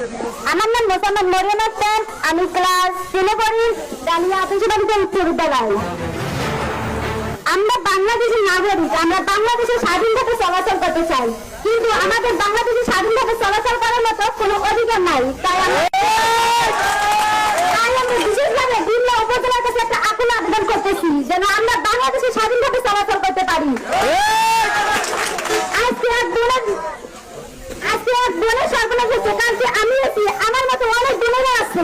আমার নাম মোসাম্মদ মরিয়ম আক্তার, আমি ক্লাস 10 পড়ি, ডালিয়া আতিশবাড়িতে উচ্চ বিদ্যালয়। আমরা বাংলাদেশের নাগরিক, আমরা বাংলাদেশের স্বাধীনভাবে চলাচল করতে চাই, কিন্তু আমাদের বাংলাদেশের স্বাধীনভাবে চলাচল করার মতো কোনো অধিকার নাই। তাই আমরা বিশেষভাবে বিভিন্ন উপজেলার কাছে একটা আকুল আবেদন করতেছি যেন আমরা বাংলাদেশের স্বাধীনভাবে চলাচল করতে পারি। আজকে এক বোনের সর্বনাশ হচ্ছে, কালকে আমি আছি, আমার মতো অনেক বোনেরা আছে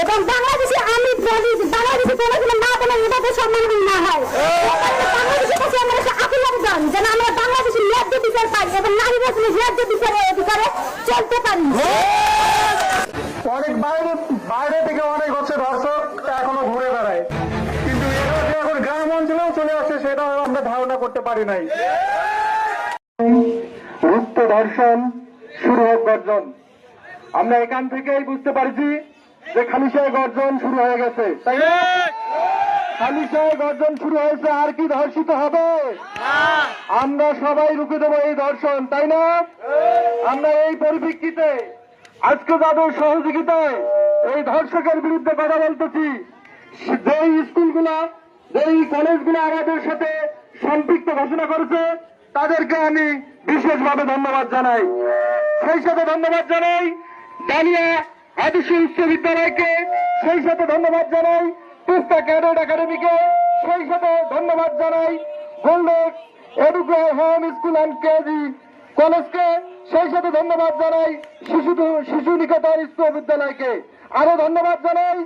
এবং বাংলাদেশে আমি বাংলাদেশে কোনোদিন না বলে এভাবে সম্মান না হয়। বাংলাদেশের কাছে আমার একটা আকুল আবেদন যেন আমরা বাংলাদেশের ন্যায্য বিচার পাই এবং নারীরা ন্যায্য বিচারের অধিকারে চলতে পারি। অনেক বাইরে থেকে অনেক হচ্ছে ধর্ষক এখনো ঘুরে বেড়ায়, কিন্তু এটা যে এখন গ্রাম অঞ্চলেও চলে আসে সেটা আমরা ধারণা করতে পারি নাই। রুক্ত ধর্ষণ শুরু হোক গর্জন, আমরা এখান থেকেই বুঝতে পারছি যে খালিশায় গর্জন শুরু হয়ে গেছে, তাই না? খালিশায় গর্জন শুরু হয়েছে, আর কি ধর্ষিত হবে? আমরা সবাই রুখে দেবো এই ধর্ষণ, তাই না? আমরা এই পরিপ্রেক্ষিতে আজকে যাদের সহযোগিতায় এই ধর্ষকের বিরুদ্ধে কথা বলতেছি, যেই স্কুলগুলা যেই কলেজগুলো আমাদের সাথে সম্পৃক্ত ঘোষণা করেছে তাদেরকে আমি বিশেষভাবে ধন্যবাদ জানাই। সেই সাথে ধন্যবাদ জানাই ডালিয়া আদর্শ উচ্চ বিদ্যালয়কে, সেই সাথে ধন্যবাদ জানাই তিস্তা ক্যাডেট একাডেমিকে, সেই সাথে ধন্যবাদ জানাই গোল্ডেন এডুকে হোম স্কুল অ্যান্ড কেজি কলেজকে, সেই সাথে ধন্যবাদ জানাই শিশু নিকেতন স্কুল বিদ্যালয়কে। আরো ধন্যবাদ জানাই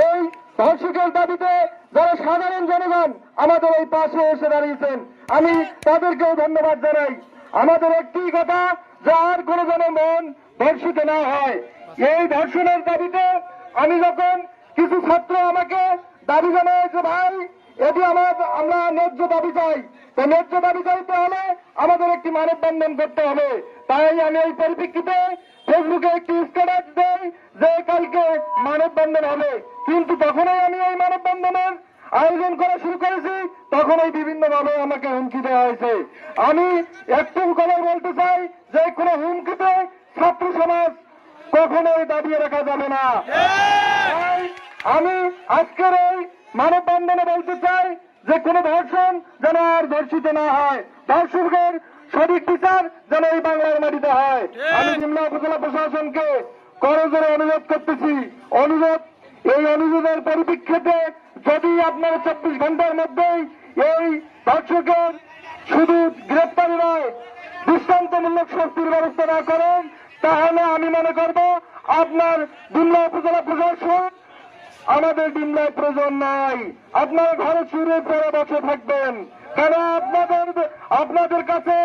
এই ধর্ষকের দাবিতে যারা সাধারণ জনগণ আমাদের এই পাশে এসে দাঁড়িয়েছেন, আমি তাদেরকেও ধন্যবাদ জানাই। আমাদের একটি কথা যে আর কোনো যেন মন ধর্ষিত না হয়। এই ধর্ষণের দাবিতে আমি যখন কিছু ছাত্র আমাকে দাবি জানায় যে ভাই এটি আমরা ন্যায্য দাবি চাই, তো ন্যায্য দাবি চাইতে হলে আমাদের একটি মানববন্ধন করতে হবে। তাই আমি এই পরিপ্রেক্ষিতে ফেসবুকে একটি স্ট্যাটাস দেই যে কালকে মানববন্ধন হবে, কিন্তু তখনই আমি এই মানববন্ধনের আয়োজন করা শুরু করেছি তখনই বিভিন্ন ভাবে আমাকে হুমকি দেওয়া হয়েছে। আমি একটু কথা বলতে চাই যে কোনো হুমকিতে ছাত্র সমাজ কখনোই দাবিয়ে রাখা যাবে না। আমি আজকের এই মানববন্ধনে বলতে চাই যে কোনো ধর্ষণ যেন আর ধর্ষিত না হয়, ধর্ষকের সঠিক বিচার যেন এই বাংলার মাটিতে হয়। আমি নিম্ন উপজেলা প্রশাসনকে করজোরে অনুরোধ করতেছি, এই অনুরোধের পরিপ্রেক্ষিতে যদি আপনারা 24 ঘন্টার মধ্যেই এই ধর্ষকের শুধু গ্রেপ্তারি নয় দৃষ্টান্তমূলক শাস্তির ব্যবস্থা না করেন তাহলে আমি মনে করব আপনার ডিমলা উপজেলা প্রশাসন আমাদের ডিমলায় প্রয়োজন নাই, আপনারা ঘরে চুরে পরে বসে থাকবেন, কেন আপনাদের কাছে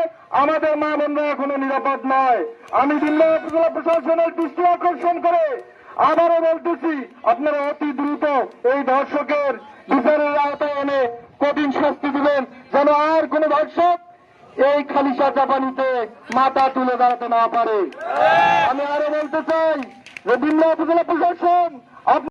আমাদের মা বোনরা এখনো নিরাপদ নয়। আমি ডিমলা উপজেলা প্রশাসনের দৃষ্টি আকর্ষণ করে আবারও বলতেছি আপনারা অতি দ্রুত এই ধর্ষকের বিচারের আওতায় এনে কঠিন শাস্তি দিবেন যেন আর কোন ধর্ষক এই খালিশা জাপানিতে মাথা তুলে দাঁড়াতে না পারে। আমি আরো বলতে চাই যে ডিমলা উপজেলা প্রশাসন